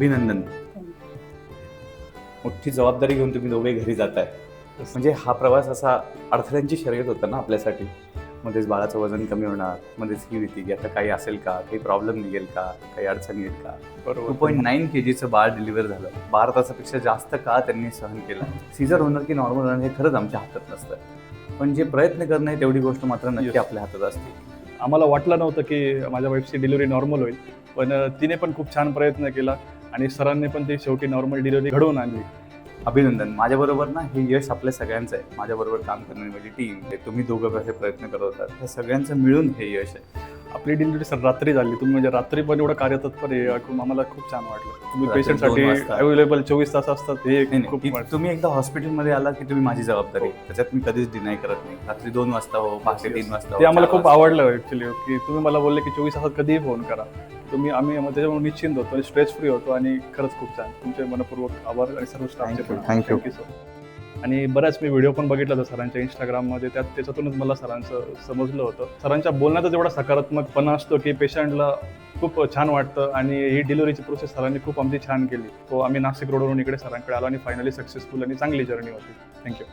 अभिनंदन. मोठी जबाबदारी घेऊन तुम्ही दोघे घरी जाताय. म्हणजे हा प्रवास असा अडथळ्यांची शर्यत होता ना आपल्यासाठी. मध्येच बाळाचं वजन कमी होणार, मध्येच ही भीती की आता काही असेल का, काही प्रॉब्लेम निघेल का, काही अडचणी येईल का. 2.9 kgचं बाळ डिलिव्हर झालं. 12 तासापेक्षा जास्त काळ त्यांनी सहन केला. सीझर होणार की नॉर्मल होणार हे खरंच आमच्या हातात नसतं, पण जे प्रयत्न करणं आहे तेवढी गोष्ट मात्र नक्की आपल्या हातात असते. आम्हाला वाटलं नव्हतं की माझ्या वाईफची डिलिव्हरी नॉर्मल होईल, पण तिने पण खूप छान प्रयत्न केला आणि सरांनी पण ती शेवटी नॉर्मल डिलिव्हरी घडवून आणली. अभिनंदन. माझ्याबरोबर ना हे यश आपल्या सगळ्यांचं आहे. माझ्याबरोबर काम करणारी माझी टीम, तुम्ही दोघं कसे प्रयत्न करत होतात, हे सगळ्यांचं मिळून हे यश आहे. आपली डिलिव्हरी सर रात्री झाली. तुम्ही म्हणजे रात्री पण एवढं कार्यतत्पर आहे ऐकून आम्हाला खूप छान वाटलं. तुम्ही रात्री पेशंटसाठी 2 वाजता. अवेलेबल 24 तास असतात हे नाही, खूप नाही, तुम्ही एकदा हॉस्पिटलमध्ये आला की तुम्ही माझी जबाबदारी, त्याच्यात मी कधीच डिनाय करत नाही. रात्री 2 वाजता हो, पहाटे 3 वाजता ते हो, आम्हाला 4 खूप वाजता. आवडलं ऍक्च्युली की तुम्ही मला बोलले की 24 तासात कधीही फोन करा. आम्ही त्याच्यामुळे निश्चिंत होतो आणि स्ट्रेस फ्री होतो आणि खरंच खूप छान. तुमचे मनपूर्वक आभार आणि सर्व स्टाफचे पण थँक्यू. आणि बऱ्याच मी व्हिडिओ पण बघितला होता सरांच्या इंस्टाग्राममध्ये. त्याच्यातूनच मला सरांचं समजलं होतं. सरांच्या बोलण्यातच एवढा सकारात्मकपणा असतो की पेशंटला खूप छान वाटतं आणि ही डिलिव्हरीची प्रोसेस सरांनी खूप आमची छान केली. तो आम्ही नाशिक रोडवरून इकडे सरांकडे आलो आणि फायनली सक्सेसफुल आणि चांगली जर्नी होती. थँक्यू.